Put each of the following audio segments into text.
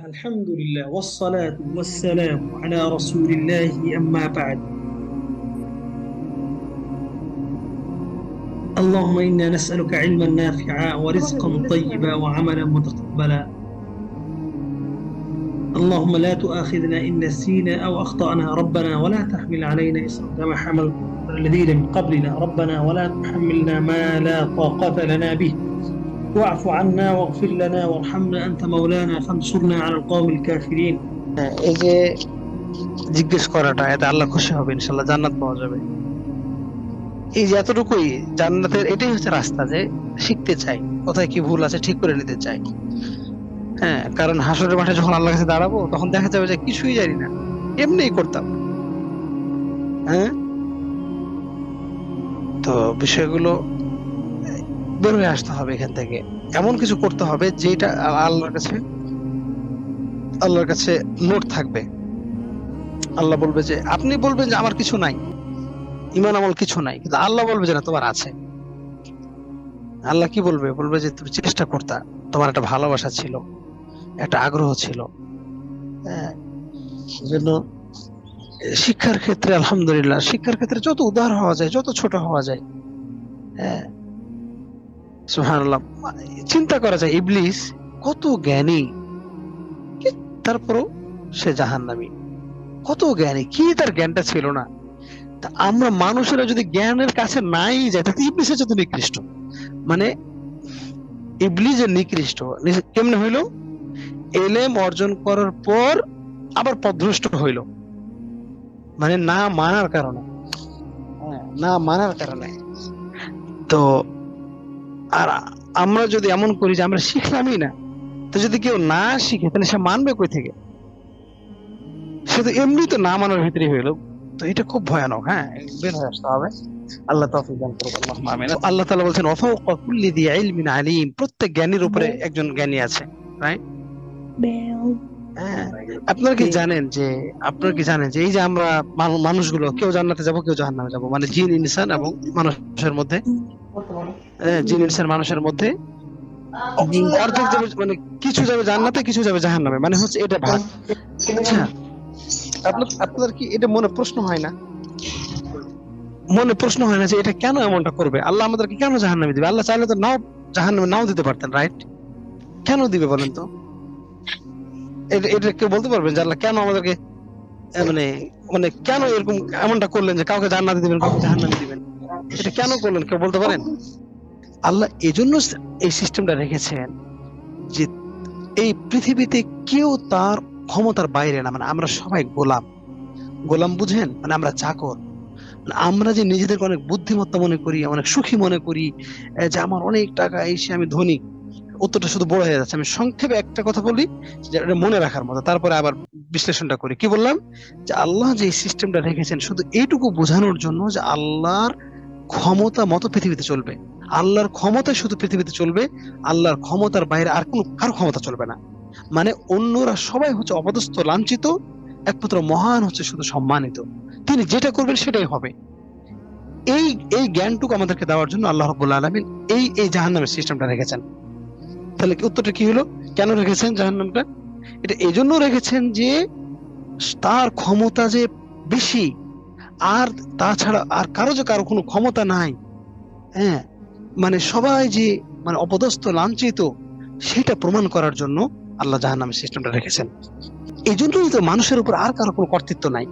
الحمد لله والصلاة والسلام على رسول الله أما بعد. اللهم إنا نسألك علما نافعا ورزقا طيبا وعملا متقبلا. اللهم لا تؤاخذنا إن نسينا أو أخطأنا ربنا، ولا تحمل علينا إصرا كما حملت على الذين من قبلنا ربنا، ولا تحملنا ما لا طاقة لنا به، واعف عنا واغفر لنا وارحمنا أنت مولانا فانصرنا على القوم الكافرين. এই যে জিজ্ঞেস করাটা, এতে আল্লাহ খুশি হবে, ইনশাল্লাহ জান্নাত পাওয়া যাবে। এই যে এতটুকুই জান্নাতের, এটাই হচ্ছে রাস্তা, যে শিখতে চাই, কোথায় কি ভুল আছে ঠিক করে নিতে চাই। হ্যাঁ, কারণ হাসরের মাঠে যখন আল্লাহর কাছে দাঁড়াবো, তখন দেখা যাবে যে কিছুই জানি না, এমনিই করতাম। হ্যাঁ, তো বিষয়গুলো বের হয়ে আসতে হবে এখান থেকে। এমন কিছু করতে হবে যেটা আল্লাহর কাছে নোট থাকবে। আল্লাহ বলবে যে, আপনি বলবেন যে আমার কিছু নাই, ইমান আমল কিছু নাই, কিন্তু আল্লাহ বলবে যে না, তোমার আছে। আল্লাহ কি বলবে? বলবে যে তুমি চেষ্টা করতা, তোমার একটা ভালোবাসা ছিল, একটা আগ্রহ ছিল। হ্যাঁ, জন্য শিক্ষার ক্ষেত্রে আলহামদুলিল্লাহ, শিক্ষার ক্ষেত্রে যত উদার হওয়া যায়, যত ছোট হওয়া যায়, হ্যাঁ, সুবহানাল্লাহ। চিন্তা করা যায়, ইবলিস কত জ্ঞানী, তারপরও সে জাহান্নামী। কত জ্ঞানী, কি তার জ্ঞানটা ছিল না? তা আমরা মানুষেরা যদি জ্ঞানের কাছে নাই যাই, তাহলে ইবলিসের যত নিকৃষ্ট। মানে ইবলিস যে নিকৃষ্ট কেমনে হইলো? এলেম অর্জন করার পর আবার পথভ্রষ্ট হইল, মানে না মানার কারণে। হ্যাঁ, না মানার কারণে। তো আর আমরা যদি এমন করি যে আমরা শিখলামই না, তো যদি কেউ না শিখে তাহলে সে মানবে কই থেকে? সে তো এমনি তো না মানার ভিতরে হইলো। তো এটা খুব ভয়ানক। হ্যাঁ, বের হয়ে আসতে হবে। আল্লাহ তৌফিক দান করুন, আল্লাহুম্মা আমিন। আল্লাহ তাআলা বলেছেন, ওয়াফাওকা কুল্লি যি ইলমিন আলিম, প্রত্যেক জ্ঞানীর উপরে একজন জ্ঞানী আছে, রাইট? হ্যাঁ, আপনারা কি জানেন যে এই যে আমরা মানুষগুলো, কেউ জান্নাতে যাব, কেউ জাহান্নামে যাব, মানে জিন ইনসান এবং মানুষের মধ্যে, জিন ইনসান মানুষের মধ্যে অর্ধেক যাবে, মানে কিছু যাবে জান্নাতে, কিছু যাবে জাহান্নামে, মানে হচ্ছে এটা ভাগ। আচ্ছা, আপনার কি এটা মনে প্রশ্ন হয় না যে এটা কেন এমনটা করবে? আল্লাহ আমাদেরকে কেন জাহান্নামে দিবে? আল্লাহ চাইলে তো নাও জাহান্নামে নাও দিতে পারতেন, রাইট? কেন দিবে বলেন তো? এটা কেউ বলতে পারবেন যে আল্লাহ কেন আমাদেরকে মানে মানে কেন এরকম এমনটা করলেন যে কাউকে জান্নাতে দিবেন, কাউকে জাহান্নামে দিবেন? এটা কেন করলেন, কেউ বলতে পারেন? আল্লাহ এজন্য এই সিস্টেমটা রেখেছেন যে এই পৃথিবীতে কেউ তার ক্ষমতার বাইরে না। মানে আমরা সবাই গোলাম। গোলাম বুঝেন? মানে আমরা চাকর। আমরা যে নিজেদেরকে অনেক বুদ্ধিমত্তা মনে করি, অনেক সুখী মনে করি, যে আমার অনেক টাকা, এসে আমি ধনী, উত্তরটা শুধু বড় হয়ে যাচ্ছে। আমি সংক্ষেপে একটা কথা বলি, যে এটা মনে রাখার মতো, তারপরে আবার বিশ্লেষণটা করি। কি বললাম? যে আল্লাহ যে সিস্টেমটা রেখেছেন শুধু এইটুকু বোঝানোর জন্য যে আল্লাহর ক্ষমতা মতো পৃথিবীতে চলবে, আল্লাহর ক্ষমতা শুধু পৃথিবীতে চলবে, আল্লাহর ক্ষমতার বাইরে আর কারো ক্ষমতা চলবে না। মানে অন্যরা সবাই হচ্ছে অপদস্থ, লাঞ্ছিত, একমাত্র মহান হচ্ছে শুধু সম্মানিত। তিনি যেটা করবেন সেটাই হবে। এই এই জ্ঞানটুকু আমাদেরকে দেওয়ার জন্য আল্লাহ রাব্বুল আলামিন এই জাহান্নামের সিস্টেমটা রেখেছেন। তাহলে উত্তরটা কি হলো? কেন রেখেছেন জাহান্নামটা? এটা এই জন্য রেখেছেন যে তার ক্ষমতা যে বেশি, আর তাছাড়া আর কারো কোনো ক্ষমতা নাই। হ্যাঁ, মানে সবাই যে মানে অপদস্থ, লাঞ্ছিত, সেটা প্রমাণ করার জন্য আল্লাহ জাহান্নামের সিস্টেমটা রেখেছেন। এই জন্যই তো মানুষের উপর আর কারো কোনো কর্তৃত্ব নাই।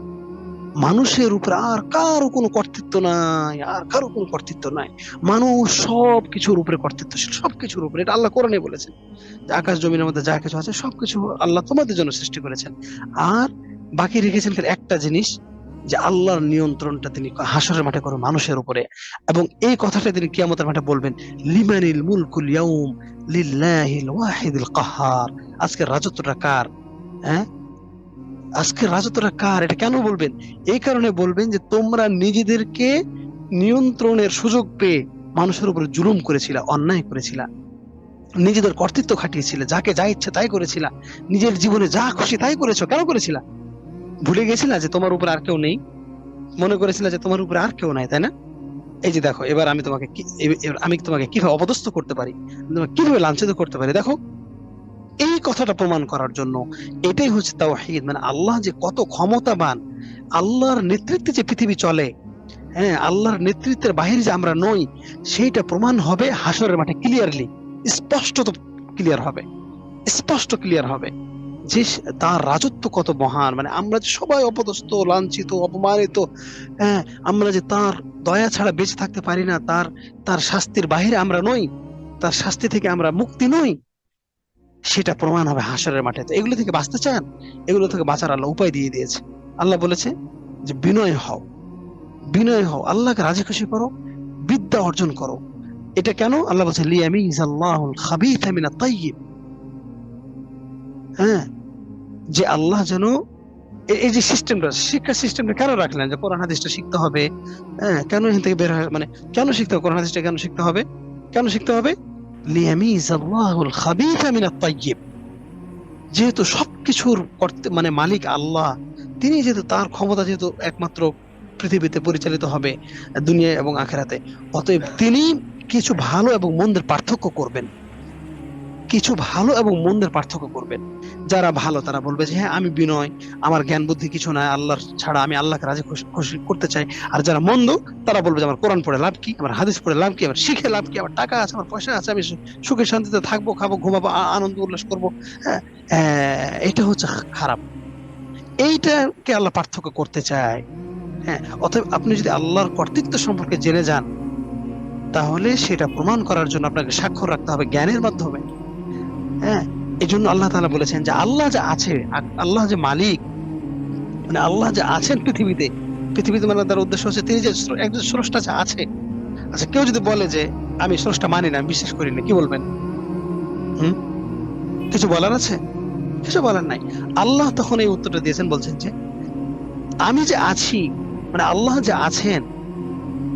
মানুষের উপর আর কারো কোনো কর্তৃত্ব নাই, আর কারো কোনো কর্তৃত্ব নাই। মানুষ সব কিছুর উপরে কর্তৃত্বশীল, সবকিছুর উপরে। এটা আল্লাহ কোরআনে বলেছেন যে আকাশ জমিনের মধ্যে যা কিছু আছে সবকিছু আল্লাহ তোমাদের জন্য সৃষ্টি করেছেন। আর বাকি রেখেছেন একটা জিনিস, যে আল্লাহর নিয়ন্ত্রণটা তিনি হাসরের মাঠে করেন মানুষের উপরে। এবং এই কথাটা তিনি কিয়ামতের মাঠে বলবেন, লিমানিল মুলকুল ইয়াউম লিল্লাহিল ওয়াহিদিল কাহ্হার। আজকের রাজত্বটা কার? হ্যাঁ, আজকের রাজত্বটা কার? এটা কেন বলবেন? এই কারণে বলবেন যে তোমরা নিজেদেরকে নিয়ন্ত্রণের সুযোগ পেয়ে মানুষের উপরে জুলুম করেছিলা, অন্যায় করেছিলা, নিজেদের কর্তৃত্ব খাটিয়েছিলে, যাকে যা ইচ্ছে তাই করেছিলা, নিজের জীবনে যা খুশি তাই করেছো। কেন করেছিলা? ভুলে গেছিলা যে তোমার উপর আর কেউ নেই? মনে করেছিলা যে তোমার উপরে আর কেউ নাই, তাই না? এই যে দেখো, এবার আমি তোমাকে কিভাবে অপদস্থ করতে পারি, তোমাকে কিভাবে লাঞ্ছিত করতে পারি, দেখো। এই কথাটা প্রমাণ করার জন্য। এটাই হচ্ছে তাওহীদ, মানে আল্লাহ যে কত ক্ষমতাবান, আল্লাহর নেতৃত্বে যে পৃথিবী চলে, হ্যাঁ, আল্লাহর নেতৃত্বের বাহিরে যে আমরা নই, সেইটা প্রমাণ হবে হাসরের মাঠে ক্লিয়ারলি, স্পষ্ট ক্লিয়ার হবে, স্পষ্ট ক্লিয়ার হবে যে তার রাজত্ব কত মহান। মানে আমরা যে সবাই অপদস্থ, লাঞ্ছিত, অপমানিত, হ্যাঁ, আমরা যে তার দয়া ছাড়া বেঁচে থাকতে পারি না, তার শাস্তির বাহিরে আমরা নই, তার শাস্তি থেকে আমরা মুক্তি নই, সেটা প্রমাণ হবে হাসরের মাঠে। তো এগুলো থেকে বাঁচতে চান, এগুলো থেকে বাঁচার আল্লাহ উপায় দিয়ে দিয়েছে। আল্লাহ বলেছে যে বিনয় হও, বিনয় হও, আল্লাহকে রাজি খুশি করো, বিদ্যা অর্জন করো। এটা কেন? আল্লাহ বলছে লিয়ামিজাল্লাহুল খাবিথা মিনাত তাইয়্যিব, হ্যাঁ, যে আল্লাহ যেন এই যে সিস্টেমটা, শিক্ষার সিস্টেমটা কেন রাখলেন, যে কোরআন হাদিসটা শিখতে হবে, হ্যাঁ, কেন এখান থেকে বের হয়, মানে কেন শিখতে হবে কোরআন হাদিসটা, কেন শিখতে হবে, কেন শিখতে হবে? লিয়ামিজাল্লাহুল খাবিথা মিনাত তাইয়্যিব, যেহেতু সবকিছুর করতে মানে মালিক আল্লাহ, তিনি যেহেতু, তার ক্ষমতা যেহেতু একমাত্র পৃথিবীতে পরিচালিত হবে দুনিয়া এবং আখেরাতে, অতএব তিনি কিছু ভালো এবং মন্দের পার্থক্য করবেন, কিছু ভালো এবং মন্দের পার্থক্য করবেন। যারা ভালো তারা বলবে যে হ্যাঁ আমি বিনয়, আমার জ্ঞান বুদ্ধি কিছু নাই, আল্লাহর ছাড়া আমি আল্লাহকে রাজি খুশি করতে চাই। আর যারা মন্দ তারা বলবে যে আমার কোরআন পড়ে লাভ কি, আমার হাদিস পড়ে লাভ কি, আমার শিখে লাভ কি, আমার টাকা আছে, আমার পয়সা আছে, আমি সুখে শান্তিতে থাকবো, খাবো, ঘুমাবো, আনন্দ উল্লাস করবো। হ্যাঁ, এটা হচ্ছে খারাপ, এইটাকে আল্লাহ পার্থক্য করতে চায়। হ্যাঁ, অতএব আপনি যদি আল্লাহর কর্তৃত্ব সম্পর্কে জেনে যান, তাহলে সেটা প্রমাণ করার জন্য আপনাকে স্বাক্ষর রাখতে হবে জ্ঞানের মাধ্যমে। হ্যাঁ, এই জন্য আল্লাহ তাআলা বলেছেন যে আল্লাহ যে আছে, আল্লাহ যে মালিক, মানে আল্লাহ যে আছেন পৃথিবীতে, পৃথিবীতে মানে তার উদ্দেশ্য হচ্ছে তিনি যে একজন স্রষ্টা যে আছে। আচ্ছা, কেউ যদি বলে যে আমি স্রষ্টা মানি না, আমি বিশ্বাস করি না, কি বলবেন? হুম, কিছু বলার আছে? কিছু বলার নাই। আল্লাহ তখন এই উত্তরটা দিয়েছেন, বলছেন যে আমি যে আছি, মানে আল্লাহ যে আছেন,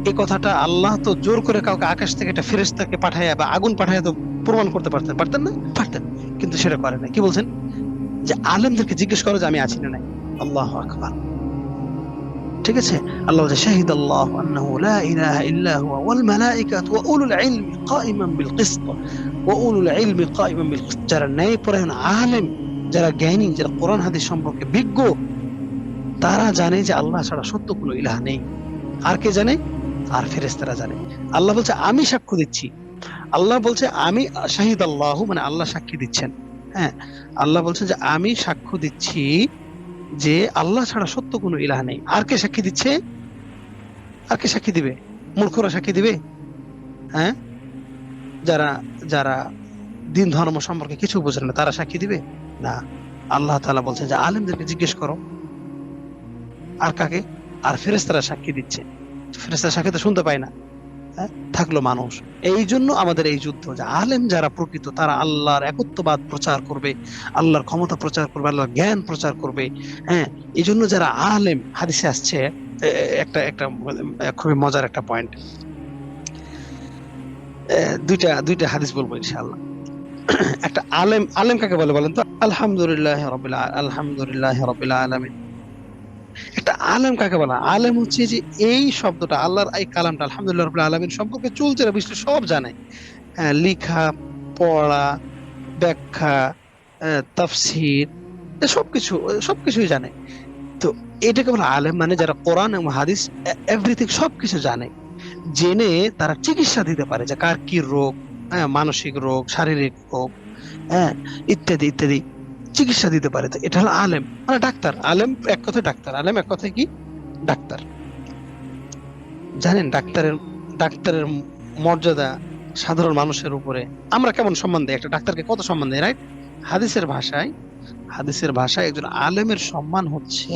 এই কথাটা আল্লাহ তো জোর করে কাউকে আকাশ থেকে একটা ফেরেশতাকে পাঠায় বা আগুন পাঠায় তো প্রমাণ করতে পারতেন, পারতেন না? পারতেন, কিন্তু সেটা করে না। কি বলছেন? যে আলেমদেরকে জিজ্ঞেস করো যে আমি আছি না নাই। আল্লাহু আকবার। ঠিক আছে, আল্লাহ বলছে শাহিদাল্লাহু আন্নাহু লা ইলাহা ইল্লা হুয়া ওয়াল মালাইকাতু ওয়া উলুল ইলমি কাইমান বিল কিসত ওয়া উলুল ইলমি কাইমান বিল কিসত। যারা ন্যায়পরায়ণ আলেম, যারা জ্ঞানী, যারা কোরআন হাদিস সম্পর্কে বিজ্ঞ, তারা জানে যে আল্লাহ ছাড়া সত্য কোনো ইলাহ নেই। আর কে জানে? আর ফেরেশতারা জানে। আল্লাহ বলছে আমি সাক্ষ্য দিচ্ছি। আল্লাহ বলছে আমি শাহিদাল্লাহু, মানে আল্লাহ সাক্ষী দিচ্ছেন। হ্যাঁ, আল্লাহ বলছে যে আমি সাক্ষ্য দিচ্ছি যে আল্লাহ ছাড়া সত্য কোনো ইলাহ নেই। আর কে সাক্ষী দিচ্ছে? আর কে সাক্ষী দিবে? মূর্খরা সাক্ষী দিবে? হ্যাঁ, যারা যারা দিন ধর্ম সম্পর্কে কিছু বোঝে না তারা সাক্ষী দিবে না। আল্লাহ তাআলা বলছেন যে আলেমদেরকে জিজ্ঞেস করো। আর কাকে? আর ফেরেশতারা সাক্ষী দিচ্ছে। ফেরেশতারা সাক্ষী তো শুনতে পায় না, হ্যাঁ, থাকলো মানুষ। এই জন্য আমাদের এই যুদ্ধ, যে আলেম যারা প্রকৃত, তারা আল্লাহর একত্ববাদ প্রচার করবে, আল্লাহর ক্ষমতা প্রচার করবে, আল্লাহর জ্ঞান প্রচার করবে। হ্যাঁ, এই জন্য যারা আলেম, হাদিসে আসছে একটা একটা খুবই মজার একটা পয়েন্ট, দুইটা হাদিস বলবো ইনশাআল্লাহ। একটা আলেম, আলেম কাকে বলে বলেন তো? আলহামদুলিল্লাহ রাব্বিল আলামিন। একটা আলেম কাকে বলা? আলেম হচ্ছে যে এই শব্দটা, আল্লাহর এই কালামটা আলহামদুলিল্লাহ রাব্বিল আলামিন সম্পর্কে চুলচেরা বিশ্লেষণ সব জানে। হ্যাঁ, লিখা, পড়া, ব্যাখ্যা, তাফসীর, সবকিছুই জানে। তো এটাকে বলা আলেম, মানে যারা কোরআন এবং হাদিস এভরিথিং সবকিছু জানে, জেনে তারা চিকিৎসা দিতে পারে যে কার কি রোগ, হ্যাঁ, মানসিক রোগ, শারীরিক রোগ, হ্যাঁ, ইত্যাদি ইত্যাদি চিকিৎসা দিতে পারে। তো এটা হলো আলেম, মানে ডাক্তার। আলেম এক কথায় ডাক্তার, আলেম এক কথায় কি? ডাক্তার। জানেন ডাক্তারের মর্যাদা সাধারণ মানুষের উপরে আমরা কেমন সম্মান দেই? একটা ডাক্তারকে কত সম্মান দেয়, রাইট? হাদিসের ভাষায় একজন আলেমের সম্মান হচ্ছে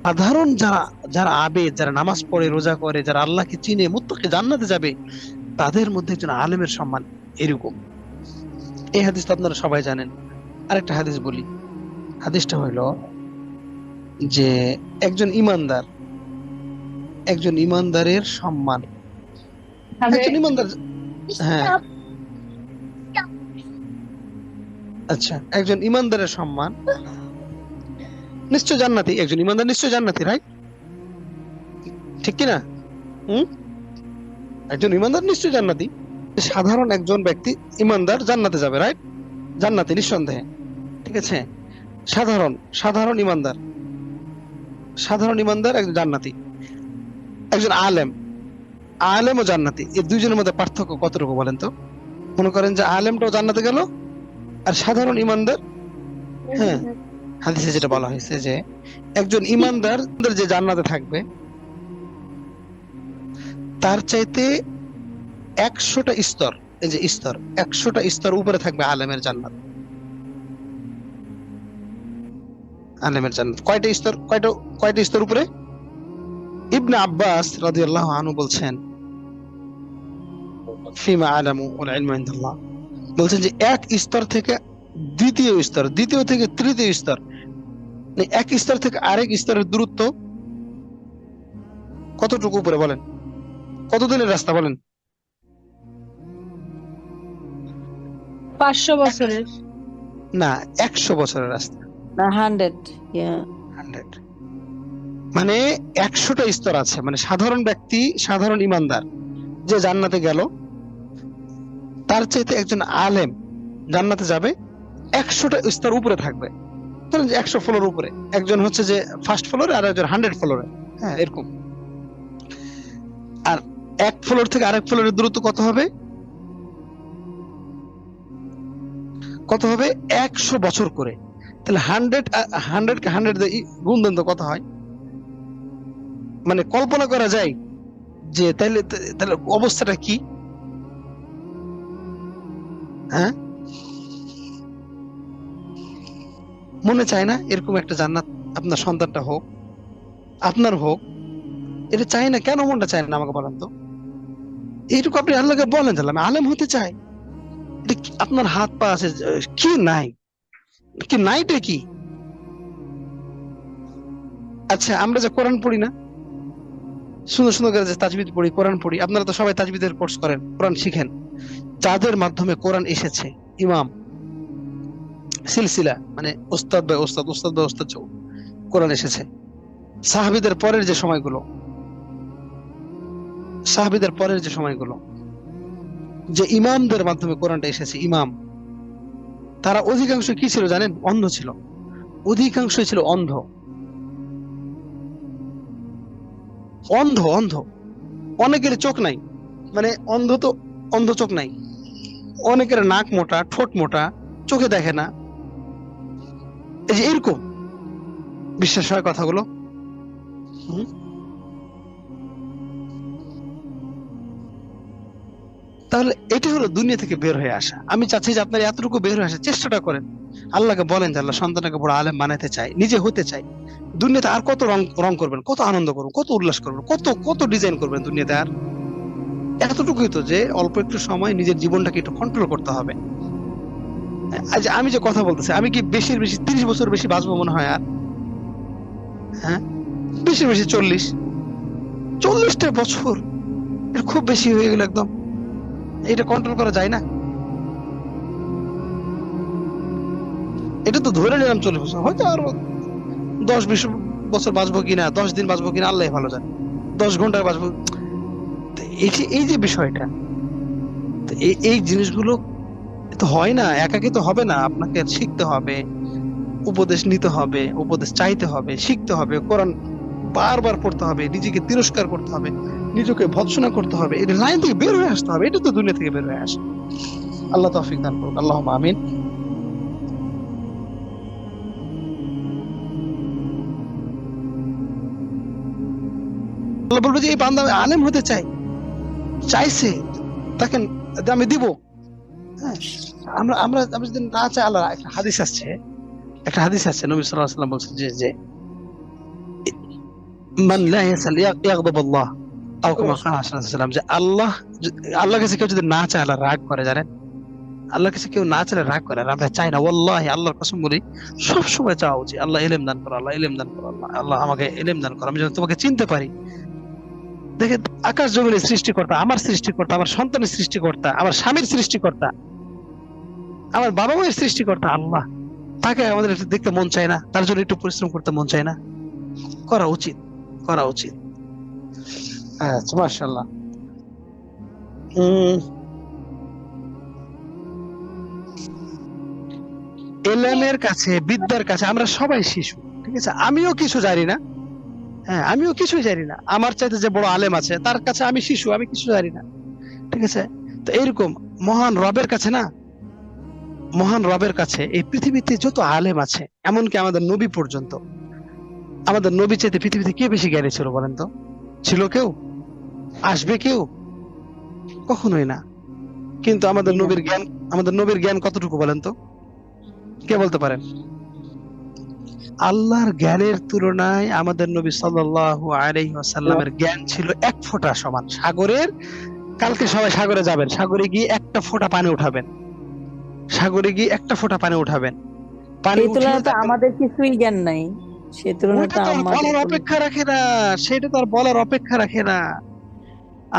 সাধারণ যারা আবেদ, যারা নামাজ পড়ে, রোজা করে, যারা আল্লাহকে চিনে, মুত্তাকি, জান্নাতে যাবে, তাদের মধ্যে একজন আলেমের সম্মান এরকম। এই হাদিস তো আপনারা সবাই জানেন। আরেকটা হাদিস বলি। হাদিসটা হইল যে একজন ইমানদারের সম্মান, একজন ইমানদার, হ্যাঁ, আচ্ছা, একজন ইমানদারের সম্মান নিশ্চয় জান্নাতি। একজন ইমানদার নিশ্চয় জান্নাতি, রাইট? ঠিক কিনা? একজন ইমানদার নিশ্চয় জান্নাতি। সাধারণ একজন ব্যক্তি ইমানদার জান্নাতে যাবে, রাইট? জান্নাতি নিঃসন্দেহে, ঠিক আছে। সাধারণ সাধারণ ইমানদার, সাধারণ ইমানদার একজন জান্নাতি। একজন আলেম, আলেম ও জান্নাতি, এই দুইজনের মধ্যে পার্থক্য কতটুকু বলেন তো? মনে করেন যে আলেমটাও জান্নাতে গেল, আর সাধারণ ইমানদার, হ্যাঁ, হাদিসে যেটা বলা হয়েছে যে একজন ইমানদার যে জান্নাতে থাকবে তার চাইতে 100টা স্তর, এই যে স্তর, 100টা স্তর উপরে থাকবে আলেমের জান্নাত। আলেমের জান্নাত কয়টা স্তর, কয়টা স্তর উপরে? ইবনে আব্বাস রাদিয়াল্লাহু আনহু বলছেন, ফিমা আলামু ওয়াল ইলমু ইনদাল্লাহ, বলছেন যে এক স্তর থেকে দ্বিতীয় স্তর, দ্বিতীয় থেকে তৃতীয় স্তর, মানে এক স্তর থেকে আরেক স্তরের দূরত্ব কতটুকু উপরে বলেন? কত দিনের রাস্তা বলেন? 500 বছরের না, 100 বছরের রাস্তা। না 100 100, মানে 100টা স্তর আছে। মানে সাধারণ ব্যক্তি, সাধারণ ইমানদার যে জান্নাতে গেল, তার চাইতে একজন আলেম জান্নাতে যাবে 100টা স্তর উপরে থাকবে। ধরেন যে 100 ফ্লোর উপরে, একজন হচ্ছে যে ফার্স্ট ফ্লোরে আর একজন 100 ফ্লোরে, হ্যাঁ, এরকম। আর এক ফ্লোর থেকে আরেক ফ্লোরের দূরত্ব কত হবে? কত হবে? 100 বছর করে। তাহলে 100 কে 100 দিয়ে গুণ দেন তো কত হয়? মানে কল্পনা করা যায় যে তাহলে তাহলে অবস্থাটা কি? হ্যাঁ, মনে চায় না এরকম একটা জান্নাত আপনার সন্তানটা হোক, আপনার হোক? এটা চাই না কেন? মনটা চায় না আমাকে বলেন তো? এইটুকু আপনি আল্লাহকে বলেন যে আমি আলেম হতে চাই। এটা আপনার হাত পা আছে, কি নাই? কি নাইটা কি? আচ্ছা, আমরা যে কোরআন পড়ি না, সুন্দর সুন্দর করে যে তাজবিদ পড়ি, কোরআন পড়ি, আপনারা তো সবাই তাজবিদের কোর্স করেন, কোরআন শিখেন। যাদের মাধ্যমে কোরআন এসেছে, ইমাম সিলসিলা, মানে ওস্তাদ বাই ওস্তাদ, ওস্তাদ বাই ওস্তাদ কোরআন এসেছে। সাহাবীদের পরের যে সময়গুলো, সাহাবীদের পরের যে সময়গুলো, যে ইমামদের মাধ্যমে কোরআনটা এসেছে, ইমাম, তারা অধিকাংশ কি ছিল জানেন? অন্ধ ছিল। অধিকাংশ ছিল অন্ধ, অন্ধ অন্ধ। অনেকের চোখ নাই, মানে অন্ধ তো, অন্ধ চোখ নাই। অনেকের নাক মোটা, ঠোঁট মোটা, চোখে দেখে না। এই যে এরকম, বিশ্বাস হয় কথাগুলো? হুম? তাহলে এটা হলো দুনিয়া থেকে বের হয়ে আসা। আমি চাচ্ছি যে আপনার এতটুকু বের হয়ে আসার চেষ্টাটা করেন। আল্লাহকে বলেন যে আল্লাহ, সন্তানকে বড় আলেম বানাতে চাই, নিজে হতে চাই। দুনিয়াতে আর কত রং রং করবেন, কত আনন্দ করবেন, কত উল্লাস করবেন, কত কত ডিজাইন করবেন দুনিয়াতে? আর এতটুকুই তো, যে অল্প একটু সময় নিজের জীবনটাকে একটু কন্ট্রোল করতে হবে। আজ আমি যে কথা বলতেছি, আমি কি বেশি বেশি 30 বছর বেশি বাঁচবো মনে হয়? আর হ্যাঁ, বেশি বেশি 40টা বছর, এটা খুব বেশি হয়ে গেল একদম। এটা কন্ট্রোল করা যায় না। এটা তো ধরে নিলাম 40 বছর, হয়তো আরো 10-20 বছর বাঁচবো কিনা, 10 দিন বাঁচবো কিনা আল্লাহ ভালো জানে, 10 ঘন্টা বাঁচবো। এই যে বিষয়টা, এই জিনিসগুলো তো হয় না, একাকি তো হবে না। আপনাকে শিখতে হবে, উপদেশ নিতে হবে, উপদেশ চাইতে হবে, শিখতে হবে, কোরআন বারবার পড়তে হবে, নিজেকে তিরস্কার করতে হবে, নিজেকে ভৎসনা করতে হবে, এটা লাইন থেকে বের হয়ে আসতে হবে। এটা তো দুনিয়া থেকে বের হয়ে আসে। আল্লাহ তৌফিক দান করুন, আল্লাহুম্মা আমিন। আল্লাহ বলবে যে এই বান্দা আলেম হতে চাইছে, তাকে আমি দিব। হ্যাঁ, আমরা আমরা আমরা যদি না চাই, আল্লাহ, একটা হাদিস আছে, নবী সাল্লাল্লাহু আলাইহি ওয়াসাল্লাম বলছেন যে মান লা ইয়াসাল ইয়াগদাব আল্লাহ, আও কামা ক্বালা সাল্লাল্লাহু আলাইহি ওয়াসাল্লাম, যে আল্লাহর কাছে কেউ যদি না চায়, আল্লাহ রাগ করে। জানেন, আল্লাহর কাছে কেউ না চাইলে রাগ করে। আর আমরা চাই না। ওয়াল্লাহি, আল্লাহর কসম বলি, সব সময় চাওয়া উচিত, আল্লাহ ইলম দান করো, আল্লাহ ইলম দান করো, আল্লাহ আমাকে ইলম দান করো, আমি যেন তোমাকে চিনতে পারি। দেখেন, আকাশ জমিনের সৃষ্টিকর্তা, আমার সৃষ্টিকর্তা, আমার সন্তানের সৃষ্টিকর্তা, আমার স্বামীর সৃষ্টিকর্তা, আমার বাবা মায়ের সৃষ্টিকর্তা আল্লাহ, তাকে আমাদের একটু দেখতে মন চায় না? তার জন্য একটু পরিশ্রম করতে মন চায় না? করা উচিত, করা উচিত। আচ্ছা, মাশাআল্লাহ। এলেমের কাছে, বিদ্যার কাছে আমরা সবাই শিশু, ঠিক আছে? আমিও কিছু জানি না, হ্যাঁ আমিও কিছুই জানি না। আমার চাইতে যে বড় আলেম আছে তার কাছে আমি শিশু, আমি কিছু জানি না, ঠিক আছে? তো এইরকম মহান রবের কাছে না, মহান রবের কাছে এই পৃথিবীতে যত আলেম আছে, এমনকি আমাদের নবী পর্যন্ত, আমাদের নবী চাইতে পৃথিবীতে কে বেশি জ্ঞানী ছিল বলেন তো? ছিল কেউ? আসবে কেউ? কখনোই না। কিন্তু আমাদের নবীর জ্ঞান, আমাদের নবীর জ্ঞান কতটুকু বলেন তো? কে বলতে পারেন? আল্লাহর জ্ঞানের তুলনায় আমাদের নবী সাল্লাল্লাহু আলাইহি ওয়াসাল্লামের জ্ঞান ছিল এক ফোঁটা সমান। সাগরের, কালকে সবাই সাগরে যাবেন, সাগরে গিয়ে একটা ফোঁটা পানি উঠাবেন, সাগরে গিয়ে একটা ফোঁটা পানি উঠাবেন, পানি সেই উঠিয়ে তুলনায় তো আমাদের কিছুই জ্ঞান নাই, সেই তুলনায় ওটা তো তো আর আমাদের বলার অপেক্ষা রাখে না, সেটা তো আর বলার অপেক্ষা রাখে না।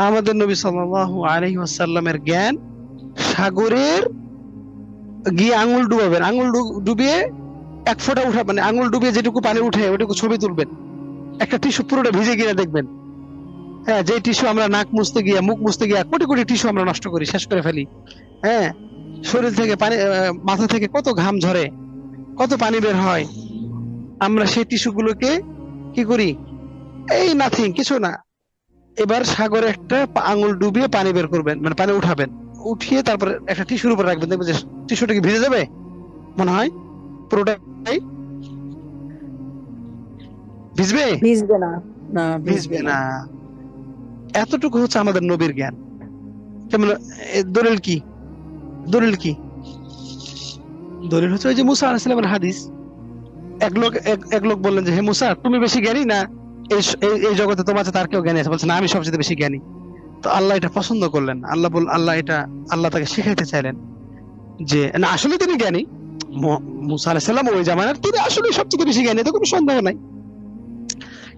আমাদের নবী সাল্লাল্লাহু আলাইহি ওয়াসাল্লামের জ্ঞান সাগরের গিয়ে আঙুল ডুবাবেন, আঙুল ডুবিয়ে এক ফোঁটা উঠা, মানে আঙুল ডুবিয়ে যেটুকু পানি উঠে ওইটুকু ছবি তুলবেন, একটা টিস্যু পুরোটা ভিজে গিয়ে দেখবেন, হ্যাঁ যে টিস্যু আমরা নাক মুছতে গিয়ে, মুখ মুছতে গিয়ে কোটি কোটি টিস্যু আমরা নষ্ট করি, শেষ করে ফেলি, হ্যাঁ শরীর থেকে পানি, মাথা থেকে কত ঘাম ঝরে, কত পানি বের হয়, আমরা সেই টিস্যু গুলোকে কি করি? এই নাথিং, কিছু না। এবার সাগরে একটা আঙুল ডুবিয়ে পানি বের করবেন, মানে পানি উঠাবেন, উঠিয়ে তারপরে একটা টিস্যুর উপর রাখবেন, দেখবেন যে টিস্যুটা কি ভিজে যাবে মনে হয়? পুরোটাই ভিজবে? ভিজবে না, না ভিজবে না। এতটুকু হচ্ছে আমাদের নবীর জ্ঞান। যেমন দলিল কি? দলিল কি? দলিল হচ্ছে ওই যে মুসা আলাইহিস সালামের হাদিস। এক লোক বললেন যে হে মুসা, তুমি বেশি জ্ঞানী না এই জগতে? তোমার কাছে তার কেউ জ্ঞানী আছে? বলছে না, আমি সবচেয়ে বেশি জ্ঞানী। তো আল্লাহ এটা পছন্দ করলেন, আল্লাহ তাকে শিখাইতে চাইলেন যে না, আসলে তিনি জ্ঞানী। মুসা আলাইহিস সালাম ওই জামানার, তিনি আসলে সবচেয়ে বেশি জ্ঞানী, এতে কোনো সন্দেহ নাই।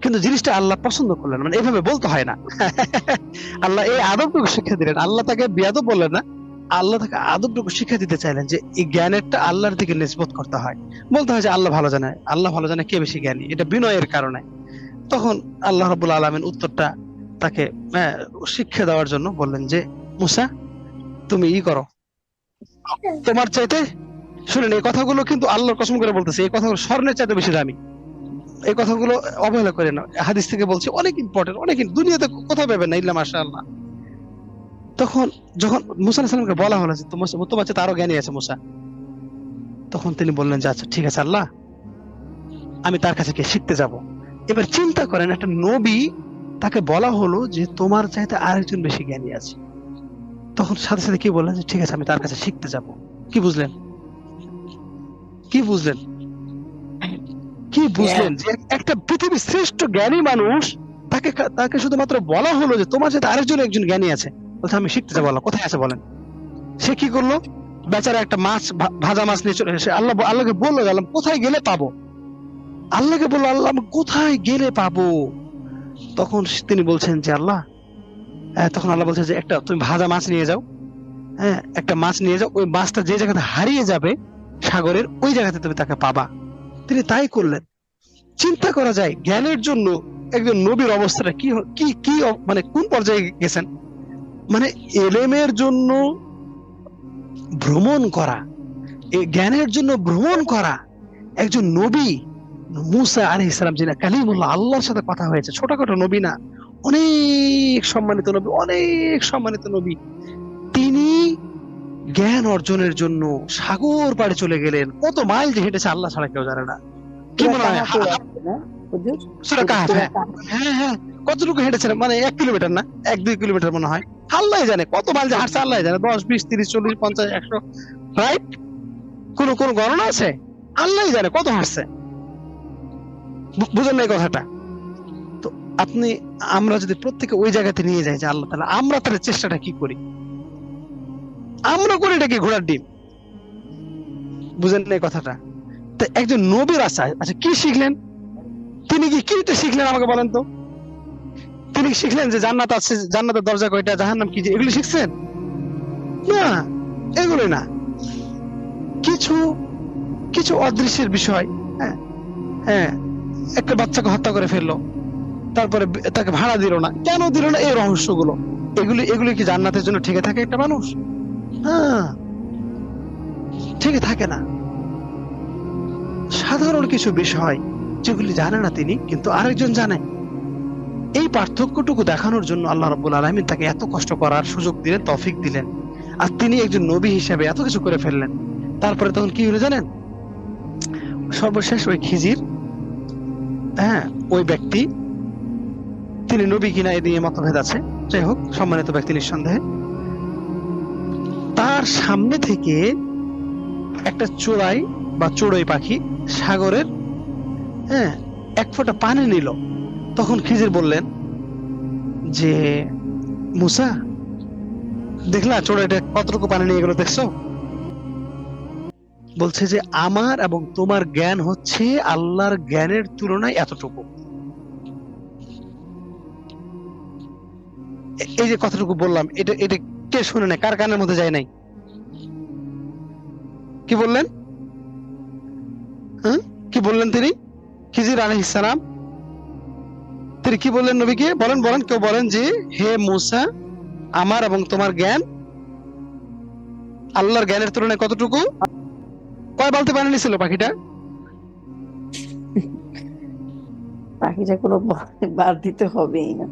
কিন্তু জিনিসটা আল্লাহ পছন্দ করলেন, মানে এভাবে বলতে হয় না। আল্লাহ এই আদবটুকু শিক্ষা দিলেন, আল্লাহ তাকে বিয়াদব বললেন না, আল্লাহ তাকে আদবটুকু শিক্ষা দিতে চাইলেন যে এই জ্ঞানেরটা আল্লাহর দিকে নিসবত করতে হয়, বলতে হয় যে আল্লাহ ভালো জানে, আল্লাহ ভালো জানে কে বেশি জ্ঞানী, এটা বিনয়ের কারণে। তখন আল্লাহ রাব্বুল আলামিন উত্তরটা তাকে শিক্ষা দেওয়ার জন্য বললেন যে মুসা, তুমি করো, তোমার চাইতে, শুনেন এই কথাগুলো কিন্তু আল্লাহর কসম করে বলতেছে, এই কথাগুলো স্বর্ণের চাইতে বেশি দামি, এই কথাগুলো অবহেলা করে না, হাদিস থেকে বলছি, অনেক ইম্পর্টেন্ট, অনেক দুনিয়াতে কোথাও পাবেন না, ইল্লা মাশাআল্লাহ। তখন যখন মুসা আলাইহিস সালামকে বলা হলো যে তোমার চেয়ে আরো জ্ঞানী আছে মুসা, তখন তিনি বললেন যে আচ্ছা ঠিক আছে আল্লাহ, আমি তার কাছে গিয়ে শিখতে যাব। এবার চিন্তা করেন, একটা নবী, তাকে বলা হলো যে তোমার চাইতে আরেকজন বেশি জ্ঞানী আছে, তখন সাথে সাথে কি বললেন যে ঠিক আছে আমি তার কাছে শিখতে যাব। কি বুঝলেন? কি বুঝলেন? কি বুঝলেন যে একটা পৃথিবীর শ্রেষ্ঠ জ্ঞানী মানুষ, তাকে শুধুমাত্র বলা হলো যে তোমার সাথে একজন জ্ঞানী আছে, বলছে আমি শিখতে যাবো। আল্লাহ কোথায় আছে বলেন? সে কি করলো? বেচারা একটা মাছ, ভাজা মাছ নিয়ে চলে এসে আল্লাহকে বললো আল্লাহ কোথায় গেলে পাবো, আল্লাহকে বললো আল্লাহ আমি কোথায় গেলে পাবো। তখন তিনি বলছেন যে আল্লাহ, তখন আল্লাহ বলছে যে একটা তুমি ভাজা মাছ নিয়ে যাও, হ্যাঁ একটা মাছ নিয়ে যাও, ওই মাছটা যে জায়গাতে হারিয়ে যাবে সাগরের, ওই জায়গাতে তুমি তাকে পাবা। তিনি তাই করলেন। চিন্তা করা যায় জ্ঞানের জন্য একজন নবীর অবস্থাটা কি কি কি মানে কোন পর্যায়ে গেছেন। মানে এলেমের জন্য ভ্রমণ করা, এই জ্ঞানের জন্য ভ্রমণ করা, একজন নবী মুসা আলাইহিস সালাম, যিনি কালিমুল্লাহ, আল্লাহর সাথে কথা হয়েছে, ছোটখাটো নবী না, অনেক সম্মানিত নবী, অনেক সম্মানিত নবী, তিনি জ্ঞান অর্জনের জন্য সাগর পাড়ে চলে গেলেন। কত মাইল যে হেঁটেছে আল্লাহ ছাড়া কেউ জানে না। কি মনে হয়? সূরা কাহফ, হ্যাঁ হ্যাঁ, কতটুকু হেঁটেছেন? মানে 1 কিলোমিটার না, 1-2 কিলোমিটার মনে হয়, আল্লাহ জানে কত মাইল যে হাঁটছে, আল্লাহ জানে, 10, 20, 30, 40, 50, 100, রাইট? কোন গণনা আছে? আল্লাহ জানে কত হাঁটছে। বুঝেন না এই কথাটা? তো আমরা যদি প্রত্যেকে ওই জায়গাতে নিয়ে যাই যে আল্লাহ তাআলা, আমরা তাহলে চেষ্টাটা কি করি? আমরা করি এটা কি ঘোড়ার ডিম? বুঝেন না এই কথাটা? তো একজন নবীর আচ্ছা কি শিখলেন? তিনি কি শিখলেন আমাকে বলেন তো? তিনি শিখলেন যে জান্নাত আছে, জান্নাতের দরজা কয়টা, জাহান্নাম কি, এগুলি শিখছেন? না, এগুলো না। কিছু অদৃশ্যের বিষয়, হ্যাঁ হ্যাঁ, একটা বাচ্চাকে হত্যা করে ফেললো, তারপরে তাকে ভাড়া দিল না, কেন দিল না, এই রহস্যগুলো, এগুলি কি জান্নাতের জন্য ঠিকই থাকে একটা মানুষ? হ্যাঁ, ঠিকই থাকে না। সাধারণ কিছু বিষয় যেগুলি জানে না তিনি, কিন্তু আরেকজন জানে। এই পার্থক্যটুকু দেখানোর জন্য আল্লাহ রাব্বুল আলামিন তাকে এত কষ্ট করার সুযোগ দিলেন, তৌফিক দিলেন। আর তিনি একজন নবী হিসেবে এত কিছু করে ফেললেন। তারপরে তখন কি হলো জানেন? সর্বশেষ ওই খিজির, ওই ব্যক্তি, তিনি নবী কিনা এ নিয়ে মতভেদ আছে, যাই হোক, সম্মানিত ব্যক্তি নিঃসন্দেহে, তার সামনে থেকে একটা চোরাই বা চড়ুই পাখি সাগরের এক ফোঁটা পানি নিল। তখন খিজির বললেন যে, মুসা, দেখলা চড়ুইটা কতটুকু পানি নিয়ে গেল, দেখছো? বলছে যে আমার এবং তোমার জ্ঞান হচ্ছে আল্লাহর জ্ঞানের তুলনায় এতটুকু। এই যে কথাটুকু বললাম, এটা এটা কে শুনে নাই? কার কানের মধ্যে যায় নাই? কি বললেন? কি বললেন তিনি? খিজির আলাইহিস সালাম তিনি কি বললেন নবীকে? বলেন বলেন, কেউ বলেন যে, হে মুসা, আমার এবং তোমার জ্ঞান আল্লাহর জ্ঞানের তুলনায় কতটুকু? কয় বালতি পানি নিয়েছিল পাখিটা? পাখিটা কোনো বাদ দিতে হবেই না।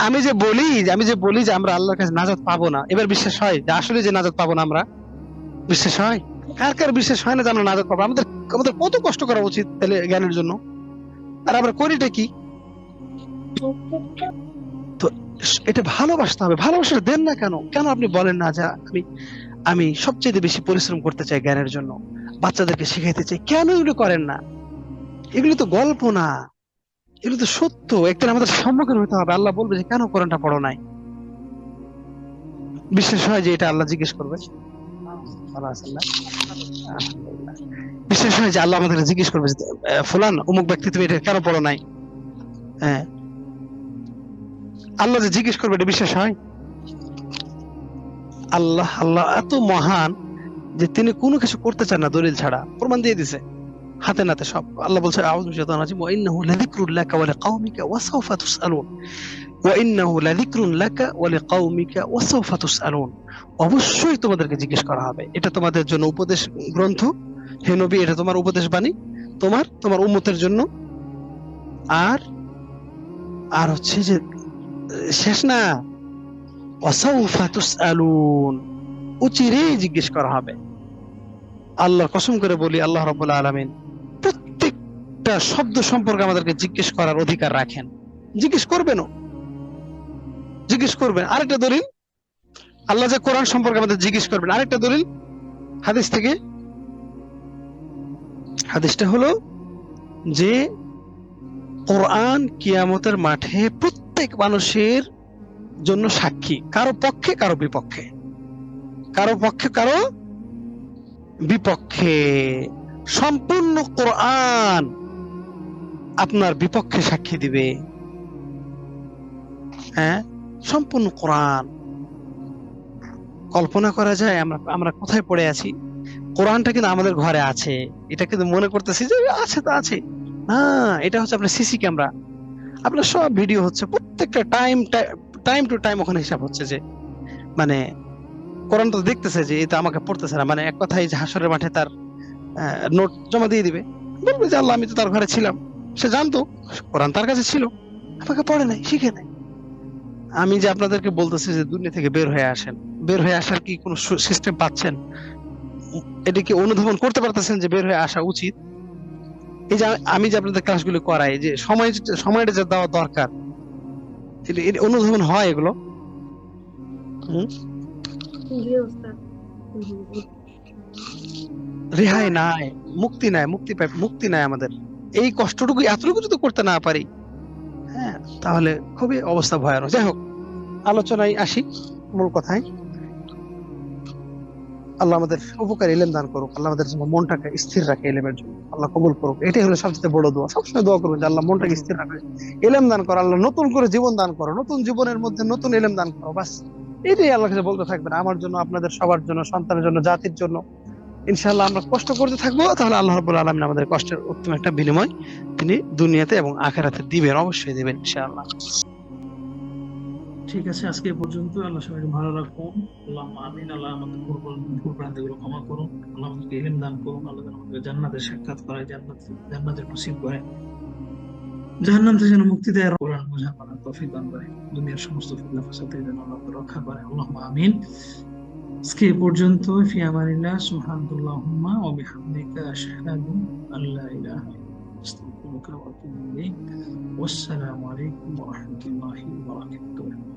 আমি যে বলি যে আমরা আল্লাহর কাছে নাজাত পাবো না, এবার বিশ্বাস হয় যে আসলে যে নাজাত পাবো না আমরা? বিশ্বাস হয়? কার কার বিশ্বাস হয় না যে আমরা নাজাত পাবো? আমাদের আমাদের কত কষ্ট করা উচিত তাহলে জ্ঞানের জন্য, আর আমরা করিটা কি? তো এটা ভালোবাসতে হবে। ভালোবাসা দেন না কেন? কেন আপনি বলেন না যে আমি সবচেয়ে বেশি পরিশ্রম করতে চাই জ্ঞানের জন্য, বাচ্চাদেরকে শিখাইতে চাই? কেন এগুলো করেন না? এগুলো তো গল্প না, এগুলো তো সত্য। একদিন আমাদের সম্মুখীন হতে হবে। আল্লাহ বলবে যে কেন কোরআনটা পড়ো নাই? বিশ্বাস হয় যে এটা আল্লাহ জিজ্ঞেস করবে? ভালো আছেন না? আলহামদুলিল্লাহ। বিশ্বাস হয় যে আল্লাহ আমাদের জিজ্ঞেস করবে যে, ফুলান অমুক ব্যক্তি, তুমি এটা কেন পড়ো নাই? আল্লাহ যে জিজ্ঞেস করবে, এটা বিশ্বাস হয়? আল্লাহ এত মহান যে তিনি কোনো কিছু করতে চান না দলিল ছাড়া, প্রমাণ দিয়ে দিছে হাতে নাতে সব। আল্লাহ বলছে, আউযু বিশাইতানির রাজিম, ওয়া ইন্নাহু লাযিকরুন লাকা ওয়া লিকাওমিকা ওয়া সাওফা তুসআলুন, ওয়া ইন্নাহু লাযিকরুন লাকা ওয়া লিকাওমিকা ওয়া সাওফা তুসআলুন। অবশ্যই তোমাদেরকে জিজ্ঞেস করা হবে। এটা তোমাদের জন্য উপদেশ গ্রন্থ, হে নবী, এটা তোমার উপদেশ বাণী, তোমার উম্মতের জন্য। আর আর হচ্ছে যে শেষ না, ওয়া সাওফা তুসআলুন, উচিরেই জিজ্ঞেস করা হবে। আল্লাহর কসম করে বলি, আল্লাহ রাব্বুল আলামিন প্রত্যেকটা শব্দ সম্পর্কে আমাদেরকে জিজ্ঞেস করার অধিকার রাখেন। জিজ্ঞেস করবেনও, জিজ্ঞেস করবেন। আরেকটা দলিল, আল্লাহ যে কোরআন সম্পর্কে আমাদের জিজ্ঞেস করবেন, আরেকটা দলিল হাদিস থেকে। হাদিসটা হলো যে কোরআন কিয়ামতের মাঠে প্রত্যেক মানুষের জন্য সাক্ষী, কারো পক্ষে কারো বিপক্ষে, কারো পক্ষে কারো বিপক্ষে। সম্পূর্ণ কোরআন আপনার বিপক্ষে সাক্ষী দিবে। সম্পূর্ণ কোরআন। কল্পনা করা যায় আমরা কোথায় পড়ে আছি? কোরআনটা কিন্তু আমাদের ঘরে আছে, এটা কিন্তু মনে করতেছি যে আছে তো আছে না। এটা হচ্ছে আপনার সিসি ক্যামেরা, আপনার সব ভিডিও হচ্ছে, প্রত্যেকটা টাইম টু টাইম ওখানে হিসাব হচ্ছে যে মানে কোরআন তো দেখতেছে যে এটা আমাকে পড়তেছে না, মানে এক কথায় যে হাসরের মাঠে তার নোট জমা দিয়ে দিবে, বলবে যে আল্লাহ, আমি তো তার ঘরে ছিলাম, সে জানতো কোরআন তার কাছে ছিল, আমাকে পড়ে নাই, শিখে নাই। আমি যে আপনাদেরকে বলতেছি যে দুনিয়া থেকে বের হয়ে আসেন, বের হয়ে আসার কি কোনো সিস্টেম পাচ্ছেন? এটা কি অনুধাবন করতে পারতেছেন যে বের হয়ে আসা উচিত? এই যে আমি যে আপনাদের ক্লাসগুলো করাই, যে সময়টা যে দেওয়া দরকার, অনুধাবন হয় এগুলো? রেহাই নাই, মুক্তি নাই, মুক্তি নাই আমাদের। এই কষ্টটুকু এতটুকু যদি করতে না পারি, তাহলে খুবই অবস্থা ভয়ানক। যাই হোক, আলোচনায় আসি, মূল কথায়। আল্লাহ আমাদের উপকার ইলম দান করুক, আল্লাহ আমাদের জন্য মনটাকে স্থির রাখে ইলমের জন্য, আল্লাহ কবুল করুক। এটাই হলো সবচেয়ে বড় দোয়া। সবসময় দোয়া করবেন যে আল্লাহ মনটাকে স্থির রাখে, ইলম দান করো, আল্লাহ নতুন করে জীবন দান করো, নতুন জীবনের মধ্যে নতুন ইলম দান করো। বাস এটাই আল্লাহ কাছে বলতে থাকবেন, আমার জন্য, আপনাদের সবার জন্য, সন্তানের জন্য, জাতির জন্য। ইনশাআল্লাহ আমরা কষ্ট করতে থাকবো, তাহলে আল্লাহ রাব্বুল আলামিন আমাদের কষ্টের উত্তম একটা বিনিময় তিনি দুনিয়াতে এবং আখিরাতে দিবেন, অবশ্যই দিবেন ইনশাআল্লাহ। ঠিক আছে, আজকে এ পর্যন্ত। আল্লাহ সবাইকে ভালো রাখুন। আল্লাহ আমিন। আল্লাহ আমাদের ভুল ভ্রান্তিগুলো ক্ষমা করুন। আল্লাহ আমাদেরকে ইলম দান করুন। আল্লাহ যেন আমাদের জান্নাতের সাক্ষাৎ করায়, জান্নাতের নসিব করে, জাহান্নাম থেকে যেন মুক্তি দেয়, কোরআন বোঝা করার তৌফিক দান করে, দুনিয়ার সমস্ত ফিতনা ফাসাদ থেকে যেন আল্লাহ আমাদের রক্ষা করে। আল্লাহুম্মা আমিন। আজকে এ পর্যন্ত। ফি আমানিল্লাহ, সুবহানাল্লাহুম্মা ওয়া বিহামদিকা, আশহাদু আল্লা ইলাহা ইল্লা আনতা, আস্তাগফিরুকা ওয়া আতুবু ইলাইক। ওয়াসসালামু আলাইকুম ওয়া রাহমাতুল্লাহি ওয়া বারাকাতুহু।